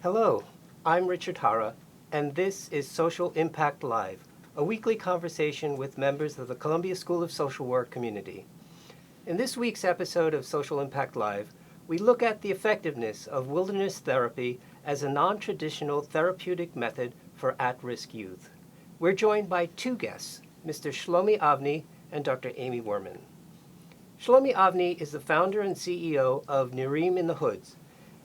Hello, I'm Richard Hara, and this is Social Impact Live, a weekly conversation with members of the Columbia School of Social Work community. In this week's episode of Social Impact Live, we look at the effectiveness of wilderness therapy as a non-traditional therapeutic method for at-risk youth. We're joined by two guests, Mr. Shlomi Avni and Dr. Amy Werman. Shlomi Avni is the founder and CEO of Nirim in the Hoods,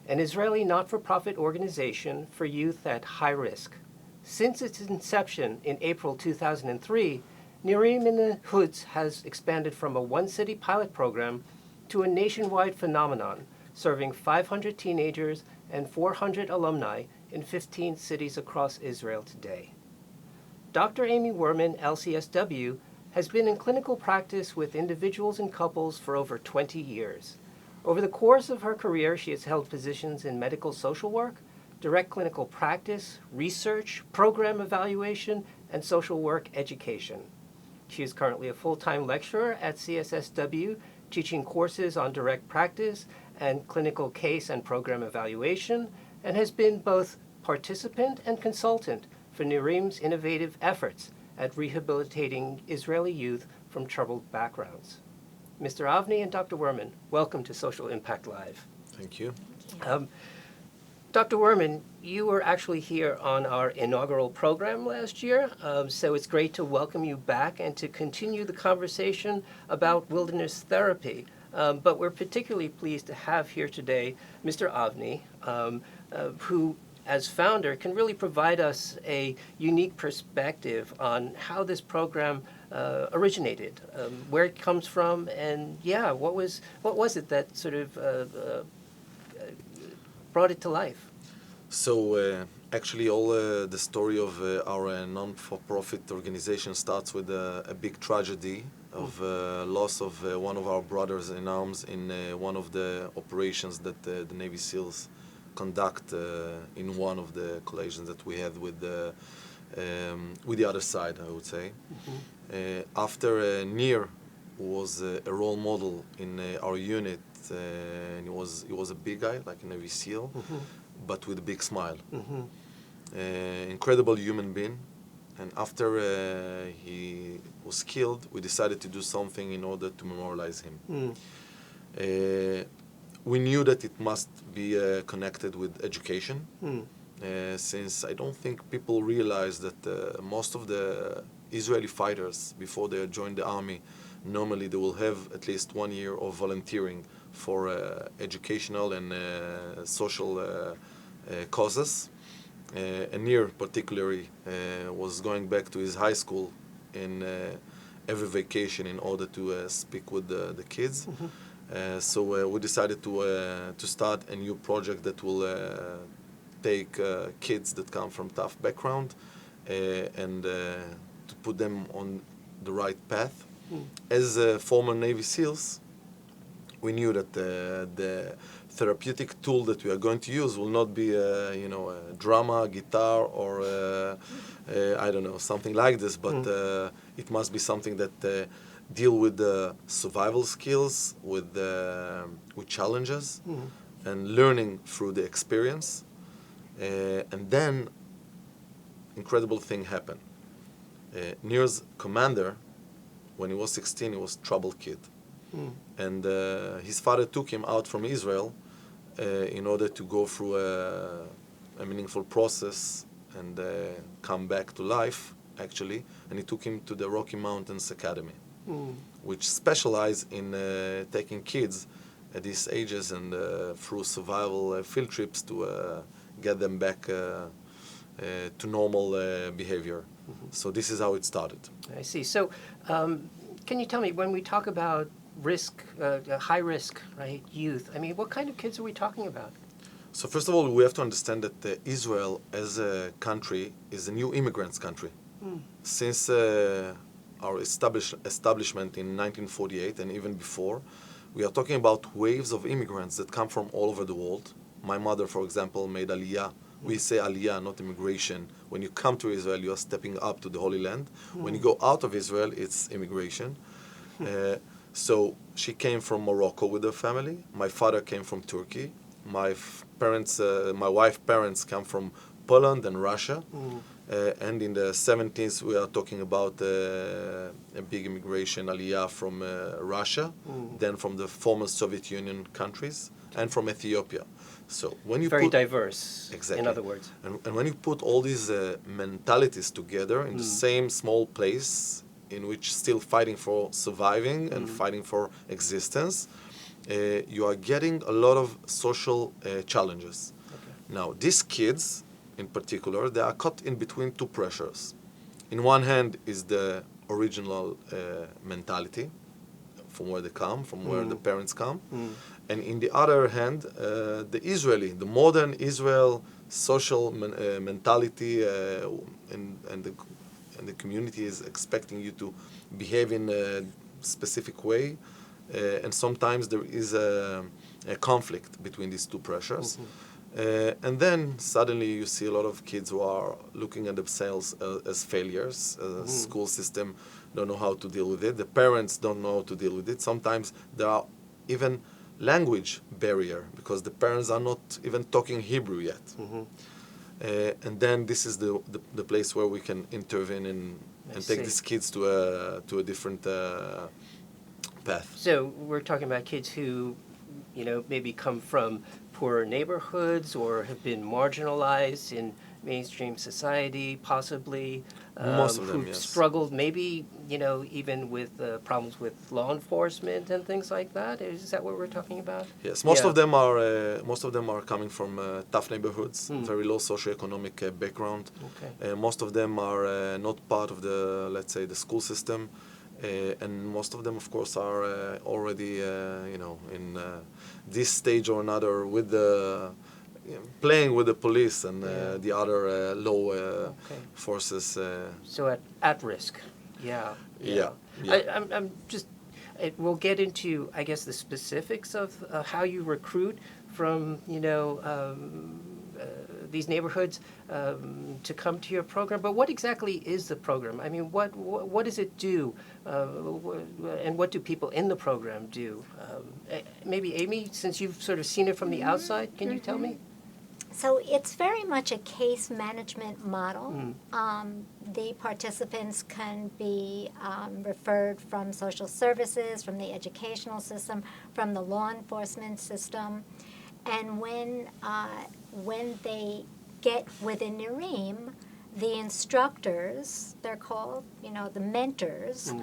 an Israeli not-for-profit organization for youth at high risk. Since its inception in April 2003, Nirim in the Hoods has expanded from a one-city pilot program to a nationwide phenomenon, serving 500 teenagers and 400 alumni in 15 cities across Israel today. Dr. Amy Werman, LCSW, has been in clinical practice with individuals and couples for over 20 years. Over the course of her career, she has held positions in medical social work, direct clinical practice, research, program evaluation, and social work education. She is currently a full-time lecturer at CSSW, teaching courses on direct practice and clinical case and program evaluation, and has been both participant and consultant for Nirim's innovative efforts at rehabilitating Israeli youth from troubled backgrounds. Mr. Avni and Dr. Werman, welcome to Social Impact Live. Thank you. Dr. Werman, you were actually here on our inaugural program last year, so it's great to welcome you back and to continue the conversation about wilderness therapy. But we're particularly pleased to have here today Mr. Avni, who, as founder, can really provide us a unique perspective on how this program originated, where it comes from, and what was it that sort of brought it to life? So actually all the story of our non-for-profit organization starts with a big tragedy of loss of one of our brothers in arms in one of the operations that the Navy SEALs conduct in one of the collisions that we had with the other side, I would say. After Nir was a role model in our unit, and he was a big guy, like a Navy SEAL, but with a big smile. Incredible human being. And after he was killed, we decided to do something in order to memorialize him. We knew that it must be connected with education, since I don't think people realize that most of the Israeli fighters, before they join the army, normally they will have at least 1 year of volunteering for educational and social causes. And Nir particularly was going back to his high school in every vacation in order to speak with the kids. So we decided to start a new project that will take kids that come from tough background and to put them on the right path. As former Navy SEALs, we knew that the therapeutic tool that we are going to use will not be a drama, guitar, or I don't know, something like this, but it must be something that deal with the survival skills, with challenges, and learning through the experience. And then, incredible thing happened. Nir's commander, when he was 16, he was a troubled kid. And his father took him out from Israel in order to go through a meaningful process and come back to life, actually. And he took him to the Rocky Mountains Academy, which specialize in taking kids at these ages and through survival field trips to get them back to normal behavior. So this is how it started. I see. So can you tell me, when we talk about risk, high risk, right, youth, I mean, what kind of kids are we talking about? So first of all, we have to understand that Israel as a country is a new immigrants country. Since our establishment in 1948 and even before, we are talking about waves of immigrants that come from all over the world. My mother, for example, made Aliyah. We say Aliyah, not immigration. When you come to Israel, you are stepping up to the Holy Land. When you go out of Israel, it's immigration. So she came from Morocco with her family. My father came from Turkey. my wife's parents come from Poland and Russia. And in the 70s, we are talking about a big immigration aliyah from Russia, then from the former Soviet Union countries, and from Ethiopia. So when you Very diverse, exactly, in other words. and when you put all these mentalities together in the same small place, in which still fighting for surviving and fighting for existence, you are getting a lot of social challenges. Okay. Now, these kids, in particular, they are caught in between two pressures. In one hand is the original mentality, from where they come, from where the parents come. And in the other hand, the modern Israel social mentality, and the community is expecting you to behave in a specific way. And sometimes there is a conflict between these two pressures. And then suddenly you see a lot of kids who are looking at themselves as failures. The school system don't know how to deal with it. The parents don't know how to deal with it. Sometimes there are even language barrier because the parents are not even talking Hebrew yet. And then this is the place where we can intervene and take these kids to a different path. So we're talking about kids who, maybe come from poorer neighborhoods or have been marginalized in mainstream society, possibly. Most of them, who've yes. struggled, maybe, even with problems with law enforcement and things like that. Is that what we're talking about? Yes, most of them are coming from tough neighborhoods, very low socioeconomic background. Okay. Most of them are not part of the, let's say, the school system, and most of them, of course, are already, in this stage or another with the playing with the police and the other law forces. So at risk. Yeah. I'm just. We'll get into, I guess, the specifics of how you recruit from these neighborhoods to come to your program. But what exactly is the program? I mean, what does it do, and what do people in the program do? Maybe Amy, since you've sort of seen it from the outside, can you tell me? So it's very much a case management model. The participants can be referred from social services, from the educational system, from the law enforcement system. And when they get within Nareem, the instructors, they're called, the mentors,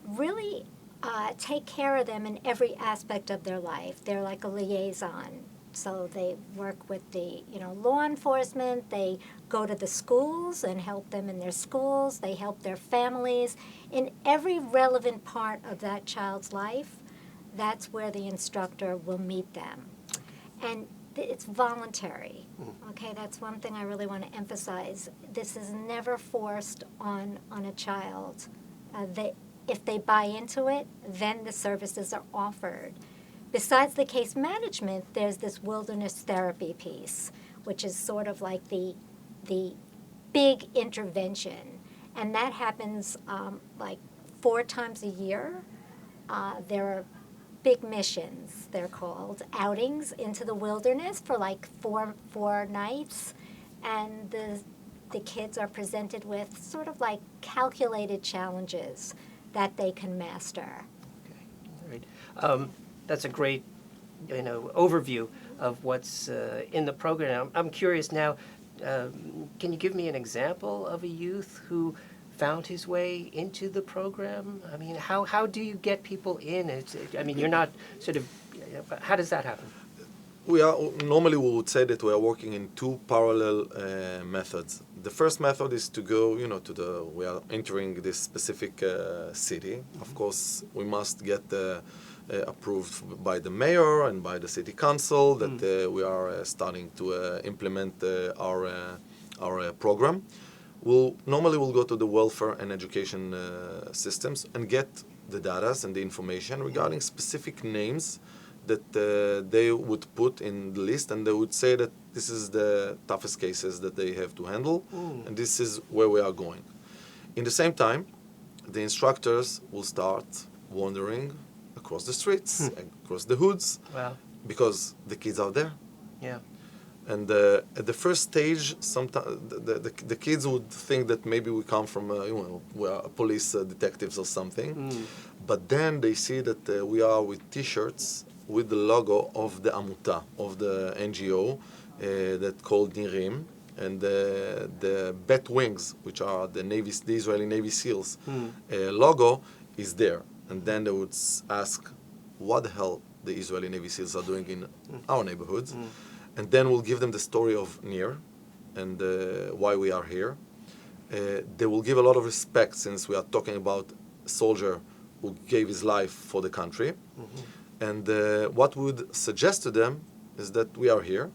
really take care of them in every aspect of their life. They're like a liaison. So they work with the, law enforcement. They go to the schools and help them in their schools. They help their families. In every relevant part of that child's life, that's where the instructor will meet them. And it's voluntary. Okay, that's one thing I really want to emphasize. This is never forced on a child. If they buy into it, then the services are offered. Besides the case management, there's this wilderness therapy piece, which is sort of like the big intervention. And that happens like 4 times a year. There are big missions, they're called, outings into the wilderness for like four nights. And the kids are presented with sort of like calculated challenges that they can master. Okay, great. That's a great, overview of what's in the program. I'm curious now. Can you give me an example of a youth who found his way into the program? I mean, how do you get people in? You're not sort of. How does that happen? Normally we would say that we are working in 2 parallel methods. The first method is to go, we are entering this specific city. Of course, we must get approved by the mayor and by the city council that we are starting to implement our program. We'll go to the welfare and education systems and get the data and the information regarding specific names that they would put in the list, and they would say that this is the toughest cases that they have to handle, and this is where we are going. In the same time, the instructors will start wandering across the streets, across the hoods, because the kids are there. Yeah. And at the first stage, sometimes the kids would think that maybe we come from, we are police detectives or something. But then they see that we are with T-shirts with the logo of the Amuta, of the NGO that called Nirim, and the bat wings, which are the Israeli Navy SEALs logo, is there. And then they would ask, what the hell the Israeli Navy SEALs are doing in our neighborhoods? And then we'll give them the story of Nir and why we are here. They will give a lot of respect, since we are talking about a soldier who gave his life for the country. And what we would suggest to them is that we are here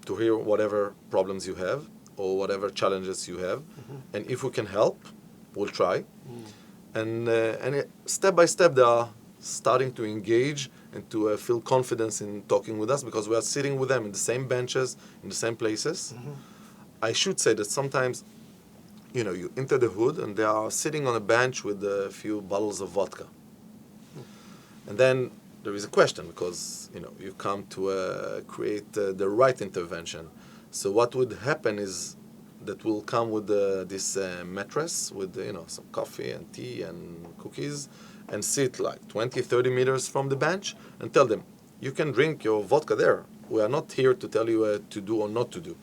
to hear whatever problems you have or whatever challenges you have. And if we can help, we'll try. And step by step, they are starting to engage and to feel confidence in talking with us, because we are sitting with them in the same benches, in the same places. I should say that sometimes, you enter the hood and they are sitting on a bench with a few bottles of vodka. And then there is a question, because, you come to create the right intervention. So what would happen is that we'll come with this mattress with, some coffee and tea and cookies, and sit like 20, 30 meters from the bench and tell them, you can drink your vodka there. We are not here to tell you to do or not to do.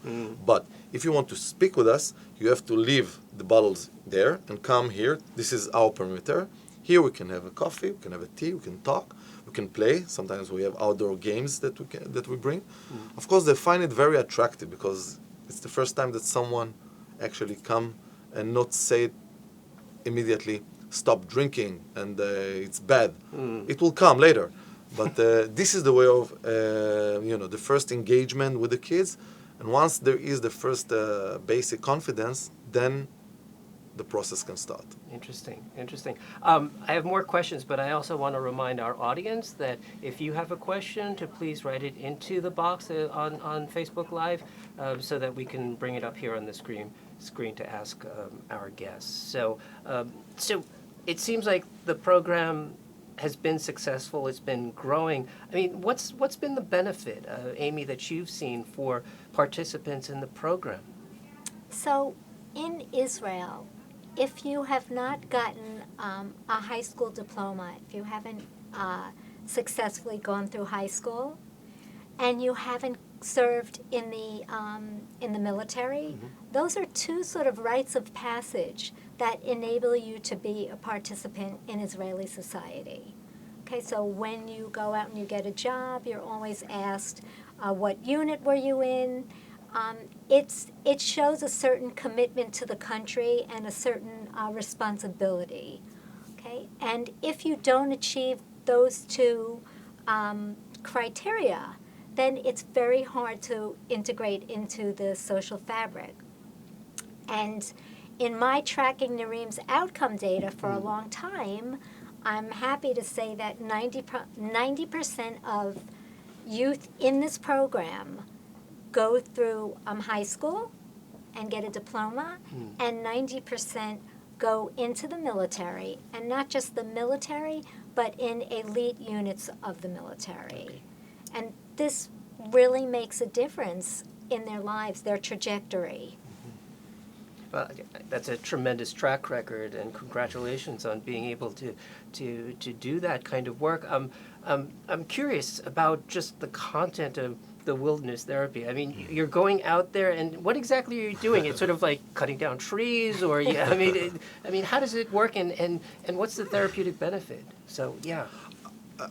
But if you want to speak with us, you have to leave the bottles there and come here. This is our perimeter. Here we can have a coffee, we can have a tea, we can talk, we can play. Sometimes we have outdoor games that we bring. Of course, they find it very attractive, because it's the first time that someone actually come and not say it immediately, stop drinking and it's bad. It will come later. But this is the way of, the first engagement with the kids. And once there is the first basic confidence, then the process can start. Interesting. I have more questions, but I also want to remind our audience that if you have a question, to please write it into the box on Facebook Live, so that we can bring it up here on the screen to ask our guests. So it seems like the program has been successful. It's been growing. I mean, what's been the benefit, Amy, that you've seen for participants in the program? So in Israel, if you have not gotten a high school diploma, if you haven't successfully gone through high school, and you haven't served in the military, those are two sort of rites of passage that enable you to be a participant in Israeli society. Okay, so when you go out and you get a job, you're always asked, what unit were you in? It shows a certain commitment to the country and a certain responsibility. Okay, and if you don't achieve those two criteria, then it's very hard to integrate into the social fabric. And in my tracking Nareem's outcome data for a long time, I'm happy to say that 90% of youth in this program go through high school and get a diploma, and 90% go into the military, and not just the military, but in elite units of the military. And this really makes a difference in their lives, their trajectory. Well, that's a tremendous track record, and congratulations on being able to do that kind of work. I'm curious about just the content of the wilderness therapy. I mean, you're going out there, and what exactly are you doing? It's sort of like cutting down trees, or I mean, how does it work, and what's the therapeutic benefit? So, yeah.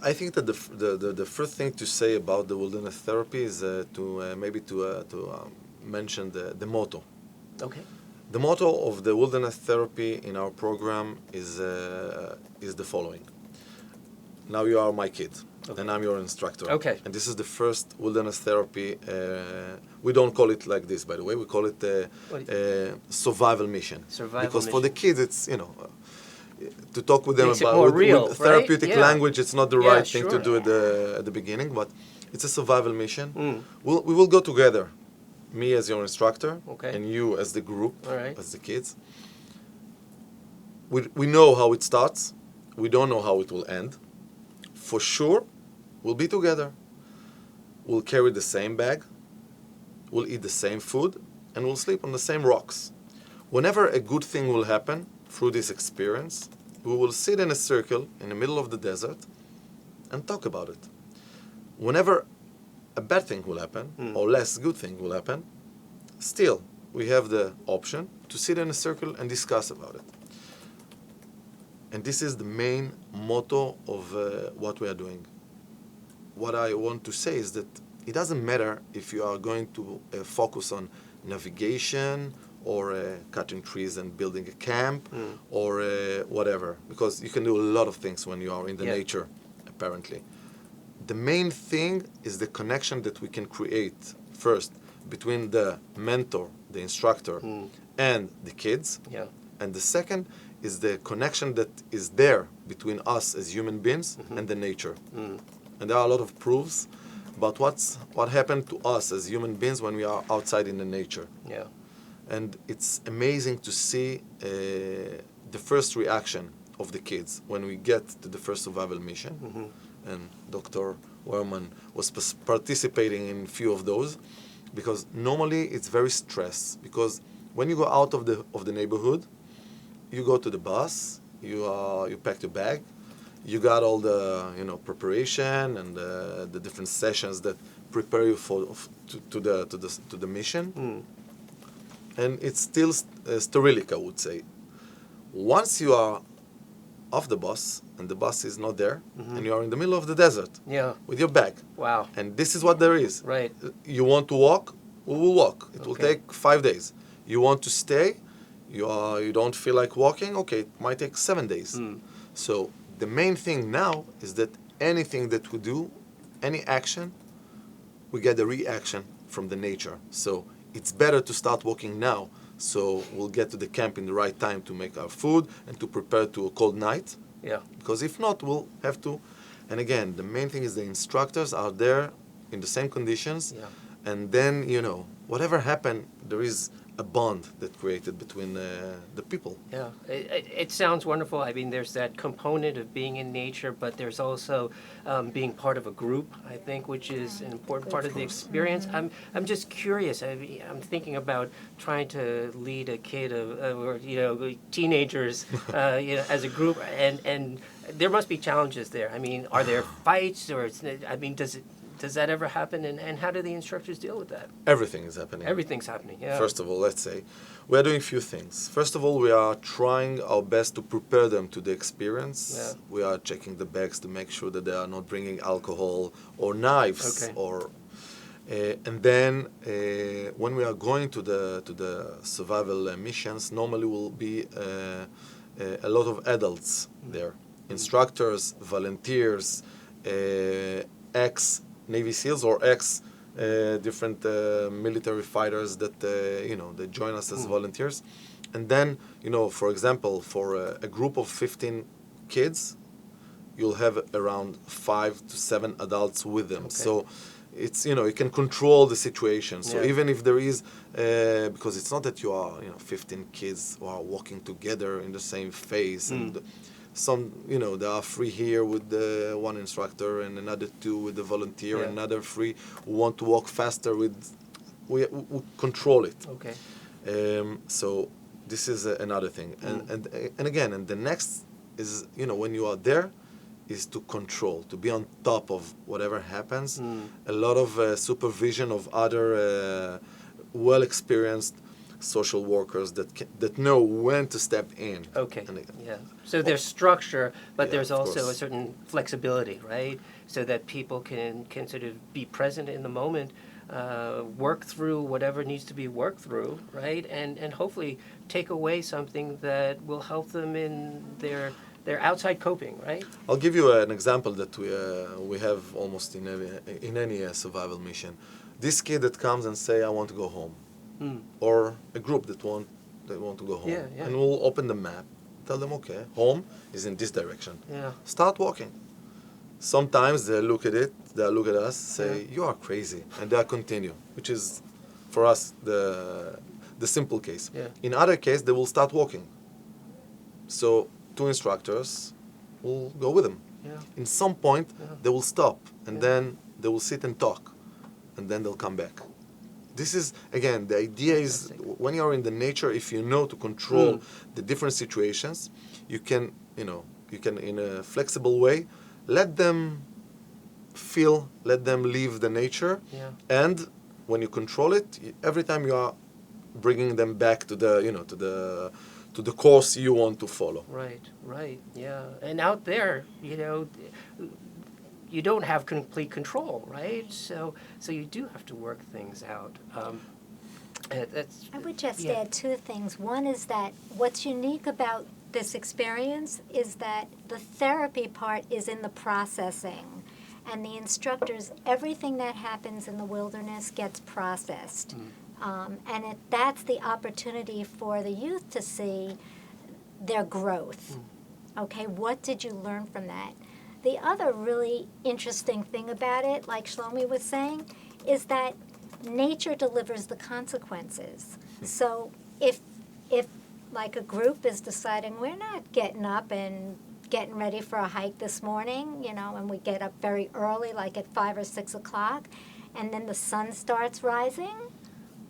I think that the first thing to say about the wilderness therapy is to mention the motto. Okay. The motto of the wilderness therapy in our program is the following. Now you are my kid, and I'm your instructor. Okay. And this is the first wilderness therapy. We don't call it like this, by the way. We call it survival mission. Because for the kids, it's, to talk with them Makes it about more real, with therapeutic right? Yeah. language, it's not the Yeah, right thing to sure. do at the beginning, but it's a survival mission. We will go together, me as your instructor, Okay. and you as the group, All right. as the kids. We know how it starts. We don't know how it will end. For sure, we'll be together. will carry the same bag, will eat the same food, and will sleep on the same rocks. Whenever a good thing will happen through this experience, we will sit in a circle in the middle of the desert and talk about it. Whenever a bad thing will happen, or less good thing will happen, still we have the option to sit in a circle and discuss about it. And this is the main motto of what we are doing. What I want to say is that it doesn't matter if you are going to focus on navigation or cutting trees and building a camp or whatever, because you can do a lot of things when you are in the nature, apparently. The main thing is the connection that we can create first between the mentor, the instructor, and the kids. Yeah. And the second is the connection that is there between us as human beings and the nature. And there are a lot of proofs about what happened to us as human beings when we are outside in the nature. Yeah. And it's amazing to see the first reaction of the kids when we get to the first survival mission. And Dr. Werman was participating in a few of those, because normally it's very stressed. Because when you go out of the neighborhood, you go to the bus, you pack your bag, you got all the preparation and the different sessions that prepare you to the mission, and it's still sterilic, I would say. Once you are off the bus and the bus is not there, and you are in the middle of the desert with your bag, Wow. and this is what there is. Right. You want to walk? We will walk. It will Okay. take 5 days. You want to stay? You don't feel like walking? Okay, it might take 7 days. So the main thing now is that anything that we do, any action, we get a reaction from the nature. So it's better to start walking now, so we'll get to the camp in the right time to make our food and to prepare to a cold night. Yeah. Because if not, we'll have to. And again, the main thing is the instructors are there in the same conditions. Yeah. And then, whatever happened, there is a bond that created between the people. Yeah, it sounds wonderful. I mean, there's that component of being in nature, but there's also being part of a group, I think, which is an important part of the experience. I'm just curious. I'm thinking about trying to lead a kid or teenagers as a group, and there must be challenges there. I mean, are there fights, or does that ever happen, and how do the instructors deal with that? Everything is happening. Everything's happening, yeah. First of all, let's say, we are doing a few things. First of all, we are trying our best to prepare them to the experience. Yeah. We are checking the bags to make sure that they are not bringing alcohol or knives. Okay. And then when we are going to the survival missions, normally will be a lot of adults there. Instructors, volunteers, ex-Navy SEALs or different military fighters that they join us as volunteers. And then, for example, for a group of 15 kids, you'll have around 5 to 7 adults with them. Okay. So it's, you can control the situation. So Yeah. even if there is, because it's not that you are, 15 kids who are walking together in the same phase, and some, they are 3 here with the one instructor and another 2 with the volunteer, and another 3 who want to walk faster with, we control it. Okay. So this is another thing. And again, and the next is, when you are there, is to control, to be on top of whatever happens. A lot of supervision of other well-experienced social workers that know when to step in. Okay. Yeah. So there's structure, but there's of also course. a certain flexibility, right? So that people can sort of be present in the moment, work through whatever needs to be worked through, right? And hopefully take away something that will help them in their outside coping, right? I'll give you an example that we have almost in any survival mission. This kid that comes and say, I want to go home. Or a group that want to go home. Yeah. And we'll open the map, tell them, okay, home is in this direction. Yeah. Start walking. Sometimes they look at it, they look at us, say, you are crazy, and they'll continue, which is, for us, the simple case. Yeah. In other case, they will start walking. So 2 instructors will go with them. Yeah. In some point, they will stop, and then they will sit and talk. and then they'll come back. This is, again, the idea is when you're in the nature, if you know to control the different situations, you can in a flexible way, let them feel, let them leave the nature. Yeah. And when you control it, every time you are bringing them back to the, to the course you want to follow. Right, yeah. And out there, you don't have complete control, right? So you do have to work things out. I would just yeah. add two things. One is that what's unique about this experience is that the therapy part is in the processing. And the instructors, everything that happens in the wilderness gets processed. And that's the opportunity for the youth to see their growth. Okay, what did you learn from that? The other really interesting thing about it, like Shlomi was saying, is that nature delivers the consequences. So if like a group is deciding we're not getting up and getting ready for a hike this morning, and we get up very early, like at 5 or 6 o'clock, and then the sun starts rising,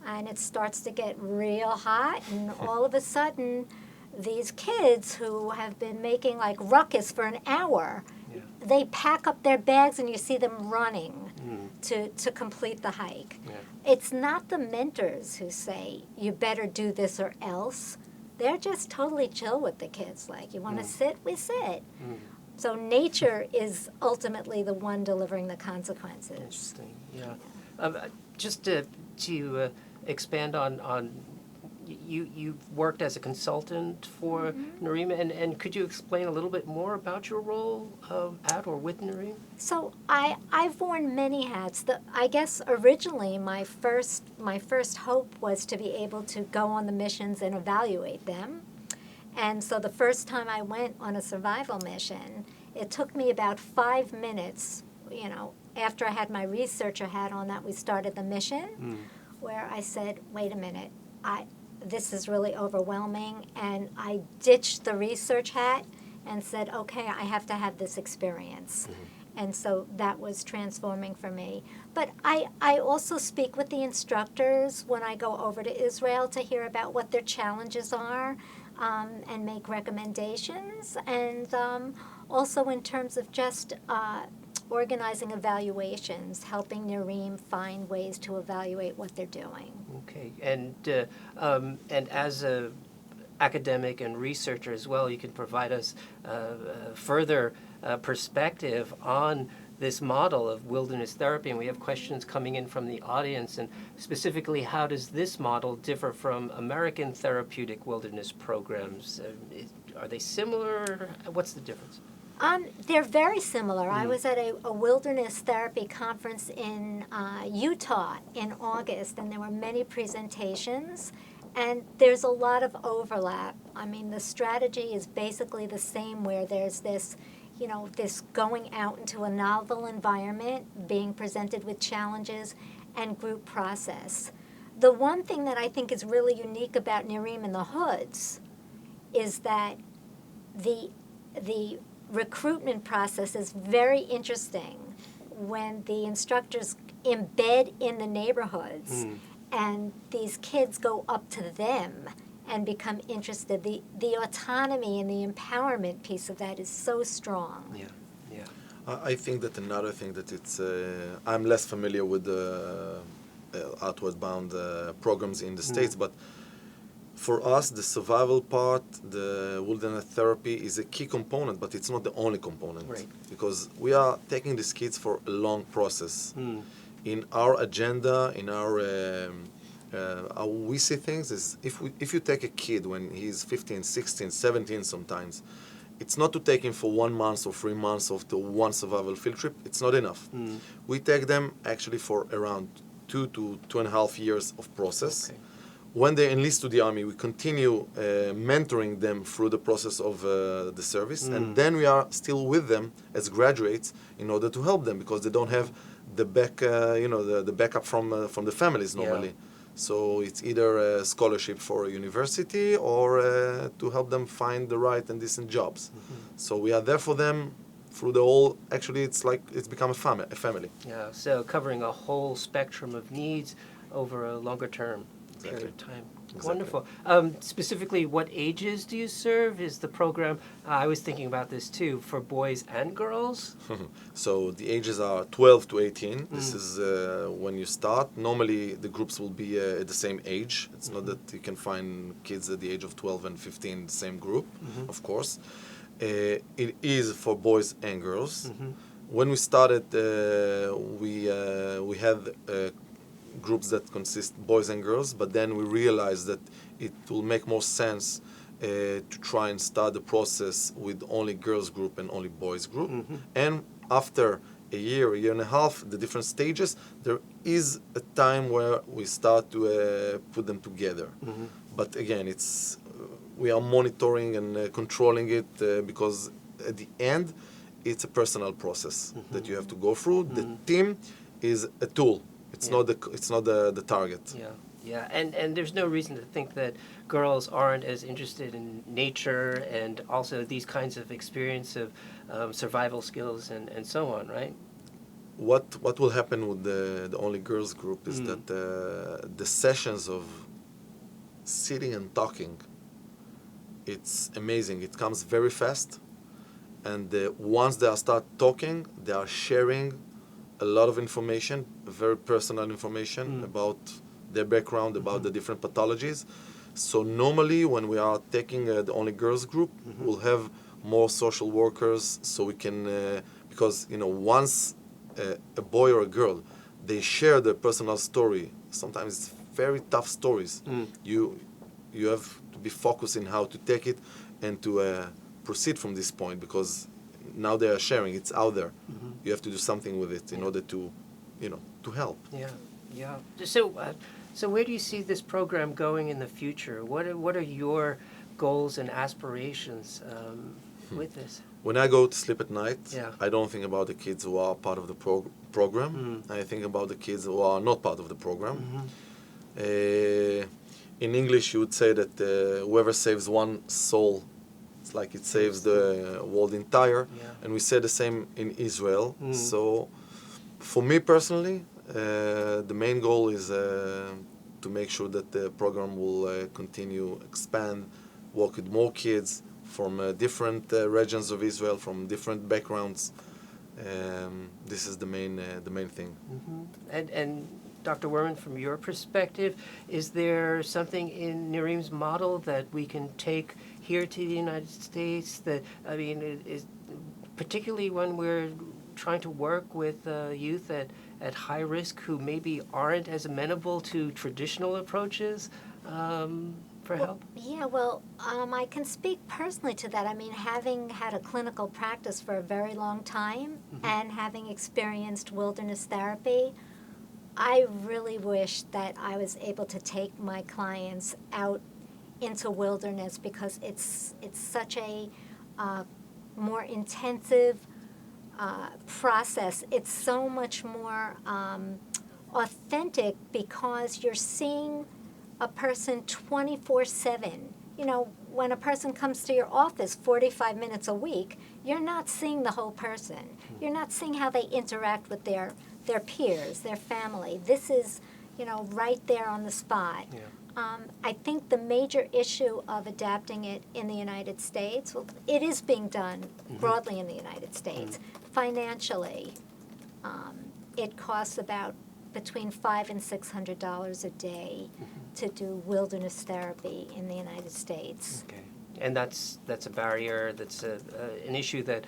and it starts to get real hot, and all of a sudden, these kids who have been making like ruckus for an hour, they pack up their bags and you see them running to complete the hike. Yeah. It's not the mentors who say, you better do this or else. They're just totally chill with the kids. Like, you want to sit? We sit. So nature is ultimately the one delivering the consequences. Interesting, yeah. Just to expand on you've worked as a consultant for Nareem, and could you explain a little bit more about your role at or with Nareem? So I've worn many hats. I guess originally my first hope was to be able to go on the missions and evaluate them. And so the first time I went on a survival mission, it took me about 5 minutes, after I had my researcher hat on, that we started the mission, where I said, wait a minute, this is really overwhelming, and I ditched the research hat and said, okay, I have to have this experience. And so that was transforming for me. But I also speak with the instructors when I go over to Israel to hear about what their challenges are and make recommendations. And also in terms of just organizing evaluations, helping Nareem find ways to evaluate what they're doing. Okay, and as a academic and researcher as well, you can provide us further perspective on this model of wilderness therapy, and we have questions coming in from the audience, and specifically, how does this model differ from American therapeutic wilderness programs? Are they similar? What's the difference? They're very similar. I was at a wilderness therapy conference in Utah in August, and there were many presentations, and there's a lot of overlap. I mean, the strategy is basically the same, where there's this, this going out into a novel environment, being presented with challenges, and group process. The one thing that I think is really unique about Nareem and the Hoods is that the recruitment process is very interesting when the instructors embed in the neighborhoods and these kids go up to them and become interested. The autonomy and the empowerment piece of that is so strong. Yeah. I think that another thing that it's, I'm less familiar with the outward bound programs in the States, but for us, the survival part, the wilderness therapy is a key component, but it's not the only component. Right. Because we are taking these kids for a long process. In our agenda, in our how we see things is if you take a kid when he's 15, 16, 17 sometimes, it's not to take him for 1 month or 3 months of the one survival field trip. It's not enough. We take them actually for around 2 to 2.5 years of process. Okay. When they enlist to the army, we continue mentoring them through the process of the service, and then we are still with them as graduates in order to help them, because they don't have the the backup from the families normally. So it's either a scholarship for a university or to help them find the right and decent jobs. So we are there for them through the whole, actually it's like it's become a family. Yeah, so covering a whole spectrum of needs over a longer term period Exactly. of time. Exactly. Wonderful. Specifically, what ages do you serve? Is the program, I was thinking about this too, for boys and girls? So the ages are 12 to 18. This is when you start. Normally the groups will be at the same age. It's not that you can find kids at the age of 12 and 15 in the same group, of course. It is for boys and girls. When we started, we had groups that consist boys and girls, but then we realized that it will make more sense to try and start the process with only girls group and only boys group. And after a year and a half, the different stages, there is a time where we start to put them together. But again, it's we are monitoring and controlling it because at the end, it's a personal process that you have to go through. The team is a tool. It's not the target. Yeah, yeah, and there's no reason to think that girls aren't as interested in nature and also these kinds of experience of survival skills and so on, right? What will happen with the only girls group is that the sessions of sitting and talking, it's amazing. It comes very fast, and once they start talking, they are sharing a lot of information, very personal information about their background, about the different pathologies. So normally when we are taking the only girls group, we'll have more social workers so we can, because once a boy or a girl, they share their personal story, sometimes it's very tough stories. You have to be focused in how to take it and to proceed from this point, because now they are sharing, it's out there. You have to do something with it in order to, to help. Yeah, yeah. So where do you see this program going in the future? What are your goals and aspirations with this? When I go to sleep at night, Yeah. I don't think about the kids who are part of the program. I think about the kids who are not part of the program. In English, you would say that whoever saves one soul, it's like it saves the world entire. Yeah. And we say the same in Israel. So for me personally, the main goal is to make sure that the program will continue, expand, work with more kids from different regions of Israel, from different backgrounds. This is the main thing. And Dr. Werman, from your perspective, is there something in Nirim's model that we can take here to the United States that, is particularly when we're trying to work with youth at high risk who maybe aren't as amenable to traditional approaches for help? Yeah, well, I can speak personally to that. I mean, having had a clinical practice for a very long time and having experienced wilderness therapy, I really wish that I was able to take my clients out into wilderness, because it's such a more intensive process. It's so much more authentic, because you're seeing a person 24/7. When a person comes to your office 45 minutes a week, you're not seeing the whole person. You're not seeing how they interact with their peers, their family. This is, right there on the spot. Yeah. I think the major issue of adapting it in the United States, well, it is being done broadly in the United States. Financially, it costs about between $500 and $600 a day to do wilderness therapy in the United States. Okay. And that's a barrier. That's an issue that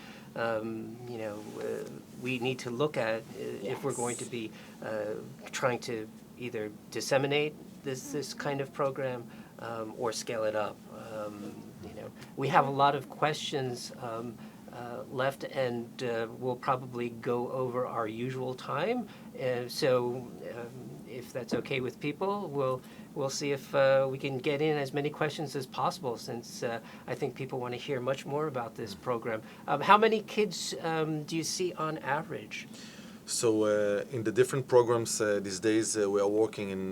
we need to look at if we're going to be trying to either disseminate this kind of program or scale it up. We have a lot of questions left, and we'll probably go over our usual time. So if that's okay with people, we'll see if we can get in as many questions as possible, since I think people want to hear much more about this program. How many kids do you see on average? So in the different programs these days, we are working in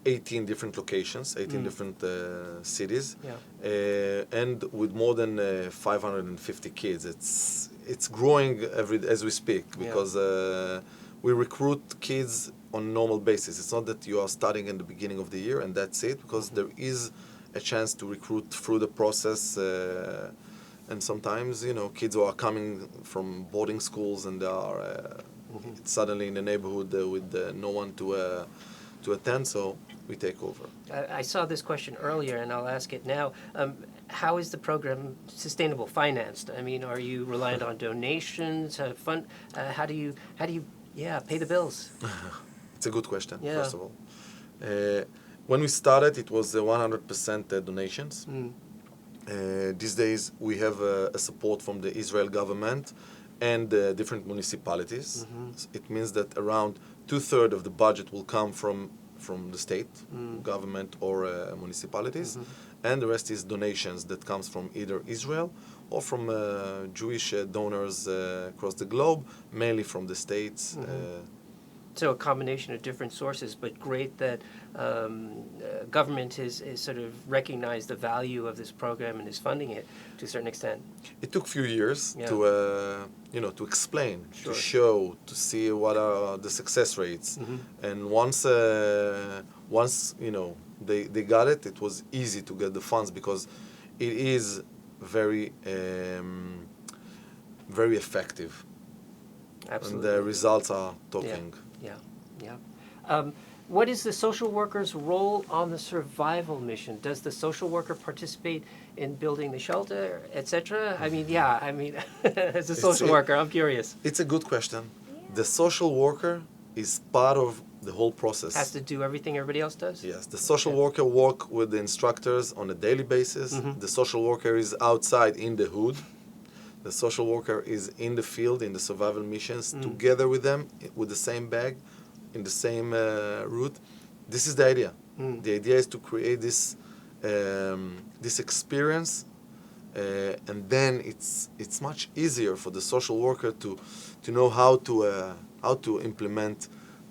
18 different locations, 18 different cities, Yeah. and with more than 550 kids. it's growing as we speak because we recruit kids on a normal basis. It's not that you are studying in the beginning of the year and that's it, because there is a chance to recruit through the process. And sometimes, kids who are coming from boarding schools and they are suddenly in the neighborhood with no one to attend, so we take over. I saw this question earlier, and I'll ask it now. How is the program sustainable, financed? I mean, are you reliant on donations, fund? How do you pay the bills? It's a good question, Yeah. first of all. When we started, it was 100% donations. These days, we have a support from the Israel government and different municipalities. It means that around 2/3 of the budget will come from the state government or municipalities, and the rest is donations that comes from either Israel or from Jewish donors across the globe, mainly from the states. So a combination of different sources, but great that government is sort of recognized the value of this program and is funding it to a certain extent. It took few years to explain, Sure. to show, to see what are the success rates, and once they got it, it was easy to get the funds because it is very very effective. Absolutely. And the results are talking. Yeah. What is the social worker's role on the survival mission? Does the social worker participate in building the shelter, etc.? As a social worker, I'm curious. It's a good question. The social worker is part of the whole process. Has to do everything everybody else does? Yes, the social worker work with the instructors on a daily basis. The social worker is outside in the hood. The social worker is in the field, in the survival missions, together with them, with the same bag, in the same route. This is the idea. The idea is to create this experience, and then it's much easier for the social worker to know how to implement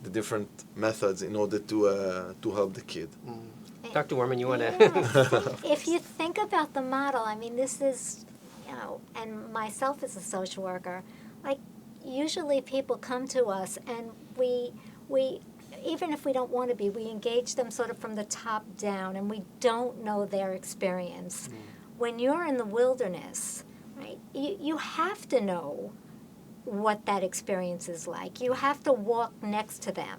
the different methods in order to help the kid. Dr. Werman, you want to? If you think about the model, this is, and myself as a social worker, like usually people come to us and we even if we don't want to be, we engage them sort of from the top down, and we don't know their experience. When you're in the wilderness, right, you have to know what that experience is like. You have to walk next to them.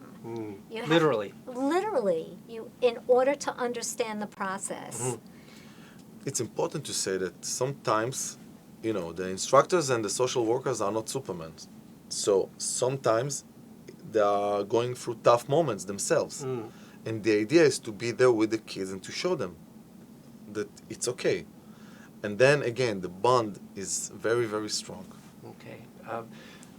Literally. Literally, in order to understand the process. It's important to say that sometimes, the instructors and the social workers are not Supermen. So sometimes they are going through tough moments themselves. And the idea is to be there with the kids and to show them that it's okay. And then again, the bond is very, very strong. Okay.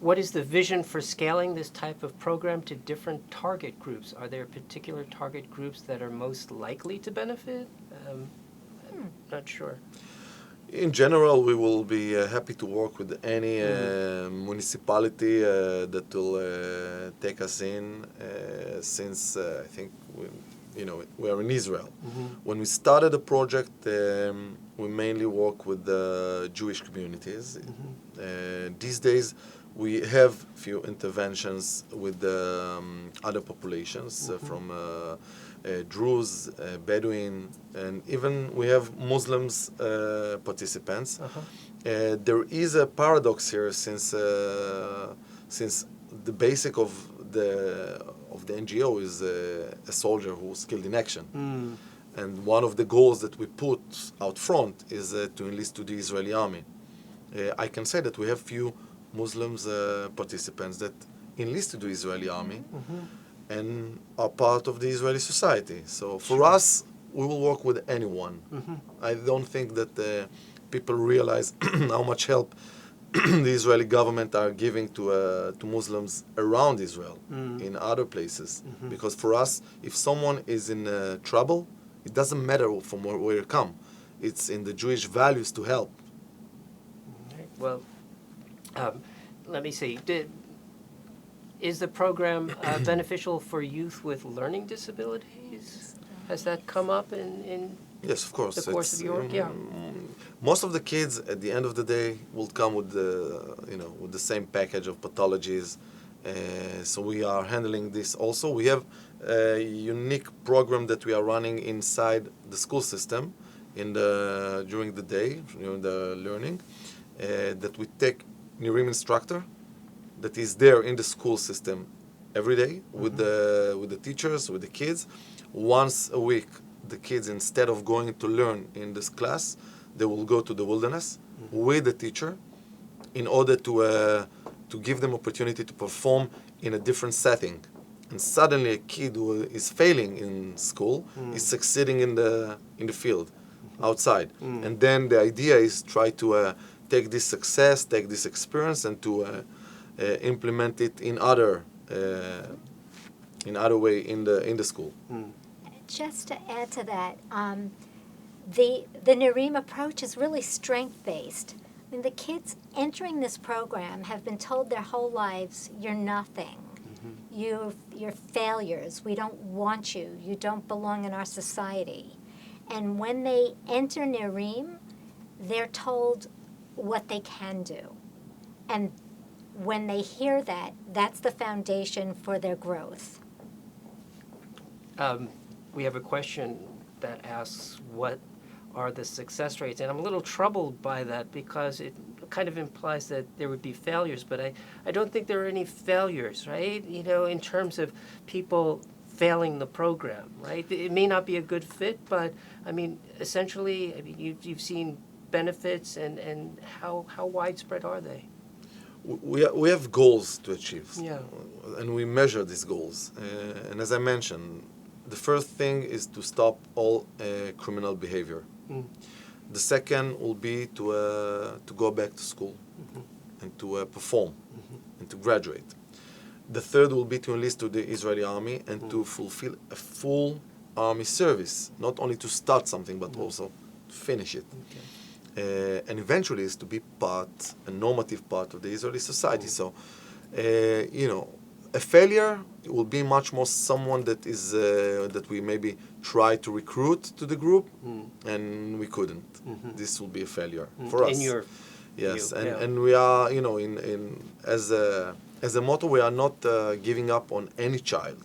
What is the vision for scaling this type of program to different target groups? Are there particular target groups that are most likely to benefit? Not sure. In general, we will be happy to work with any municipality that will take us in, since I think we are in Israel. When we started the project, we mainly work with the Jewish communities. These days, we have few interventions with the other populations from Druze, Bedouin, and even we have Muslims participants. There is a paradox here since the basic of the NGO is a soldier who's killed in action. And one of the goals that we put out front is to enlist to the Israeli army. I can say that we have few Muslims participants that enlist to the Israeli army and are part of the Israeli society. So for us, we will work with anyone. I don't think that people realize how much help the Israeli government are giving to Muslims around Israel in other places. Because for us, if someone is in trouble, it doesn't matter from where you come. It's in the Jewish values to help. Well, let me see. Is the program beneficial for youth with learning disabilities? Has that come up in Yes, of course. the course of your work? Yeah. Most of the kids at the end of the day will come with with the same package of pathologies. So we are handling this also. We have a unique program that we are running inside the school system during the day, during the learning, that we take Nirim instructor that is there in the school system every day with the teachers, with the kids. Once a week, the kids, instead of going to learn in this class, they will go to the wilderness with the teacher in order to give them opportunity to perform in a different setting. And suddenly a kid who is failing in school is succeeding in the field outside. And then the idea is try to take this success, take this experience, and to implement it in other way in the school. Just to add to that, the Nareem approach is really strength-based. I mean, the kids entering this program have been told their whole lives, you're nothing. You're failures. We don't want you. You don't belong in our society. And when they enter Nareem, they're told what they can do. And when they hear that, that's the foundation for their growth. We have a question that asks what are the success rates, and I'm a little troubled by that because it kind of implies that there would be failures, but I don't think there are any failures, right? In terms of people failing the program, right? It may not be a good fit, but essentially, you've seen benefits, and how widespread are they? We have goals to achieve, and we measure these goals. And as I mentioned, the first thing is to stop all criminal behavior. The second will be to go back to school and to perform and to graduate. The third will be to enlist to the Israeli army and to fulfill a full army service, not only to start something but also to finish it. And eventually is to be a normative part of the Israeli society. So, a failure will be much more someone that is that we maybe try to recruit to the group and we couldn't. This will be a failure for us. In your yes, view, and we are in as a motto, we are not giving up on any child,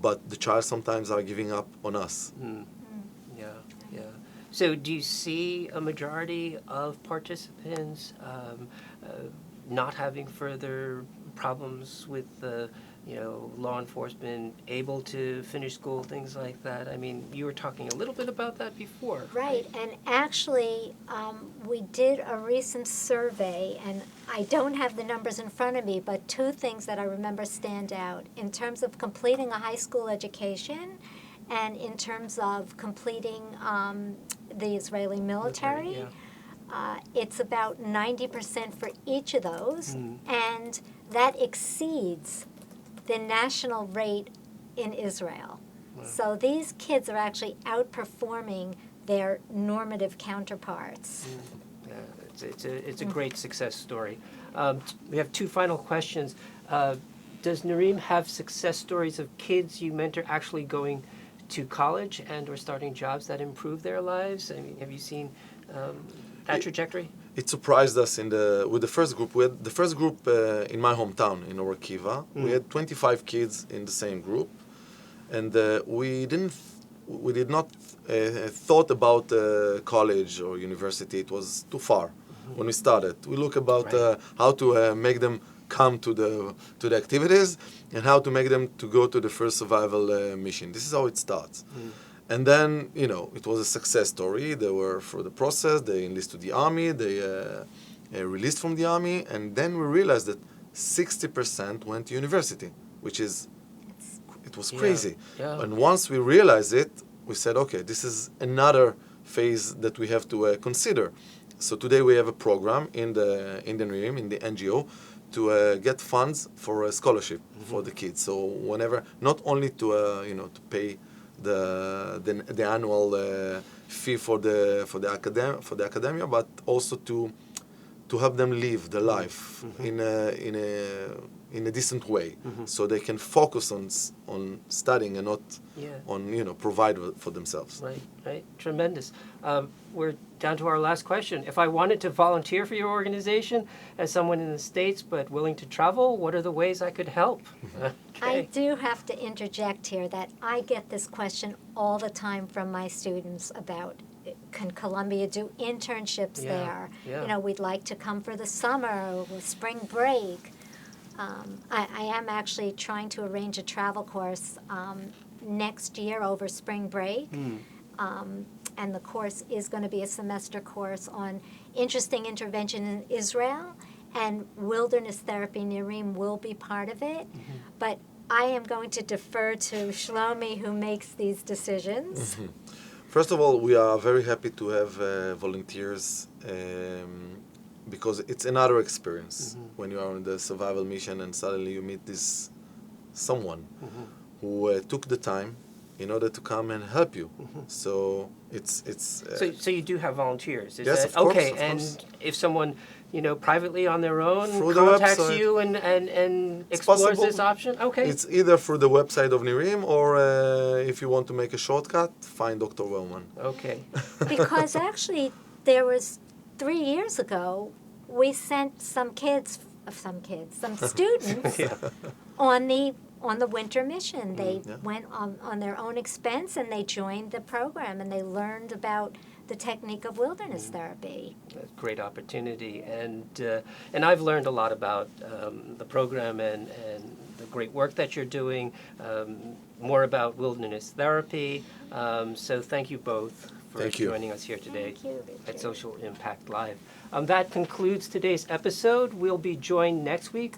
but the child sometimes are giving up on us. Yeah. So do you see a majority of participants not having further problems with law enforcement, able to finish school, things like that? You were talking a little bit about that before. Right, and actually, we did a recent survey, and I don't have the numbers in front of me, but two things that I remember stand out. In terms of completing a high school education, and in terms of completing the Israeli military, it's about 90% for each of those, and that exceeds the national rate in Israel. Wow. So these kids are actually outperforming their normative counterparts. It's a great success story. We have two final questions. Does Nareem have success stories of kids you mentor actually going to college and or starting jobs that improve their lives? Have you seen that trajectory? It surprised us with the first group. We had the first group in my hometown in Or Kiva. We had 25 kids in the same group, and we did not thought about college or university. It was too far when we started. We look about how to make them come to the activities and how to make them to go to the first survival mission. This is how it starts. And then, it was a success story. They were through the process. They enlisted to the army. They released from the army. And then we realized that 60% went to university, which is, it was crazy. Yeah. And once we realized it, we said, okay, this is another phase that we have to consider. So today we have a program in the Nareem, in the NGO, to get funds for a scholarship for the kids. So whenever, not only to to pay the annual fee for the academia, but also to help them live the life in a in a decent way, so they can focus on studying and not on provide for themselves. Right. Tremendous. We're down to our last question. If I wanted to volunteer for your organization as someone in the States but willing to travel, what are the ways I could help? I do have to interject here that I get this question all the time from my students about, can Columbia do internships there? We'd like to come for the summer or spring break. I am actually trying to arrange a travel course next year over spring break. And the course is going to be a semester course on interesting intervention in Israel, and wilderness therapy. Nirim will be part of it. But I am going to defer to Shlomi, who makes these decisions. First of all, we are very happy to have volunteers because it's another experience when you are on the survival mission and suddenly you meet this someone who took the time in order to come and help you. So it's So you do have volunteers? Yes, of course. Okay, of and course. if someone privately on their own Through the contacts website. you and explores possible. this option, okay. It's either through the website of Nirim or if you want to make a shortcut, find Dr. Werman. Okay. Because actually, there was 3 years ago, we sent some students on the winter mission. They went on their own expense and they joined the program and they learned about the technique of wilderness therapy. That's a great opportunity, and I've learned a lot about the program and the great work that you're doing, more about wilderness therapy. So thank you both for joining us here today at Social Impact Live. That concludes today's episode. We'll be joined next week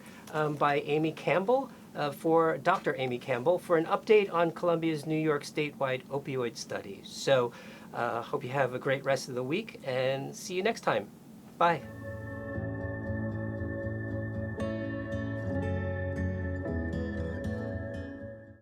by Amy Campbell, Dr. Amy Campbell, for an update on Columbia's New York statewide opioid study. So hope you have a great rest of the week and see you next time. Bye.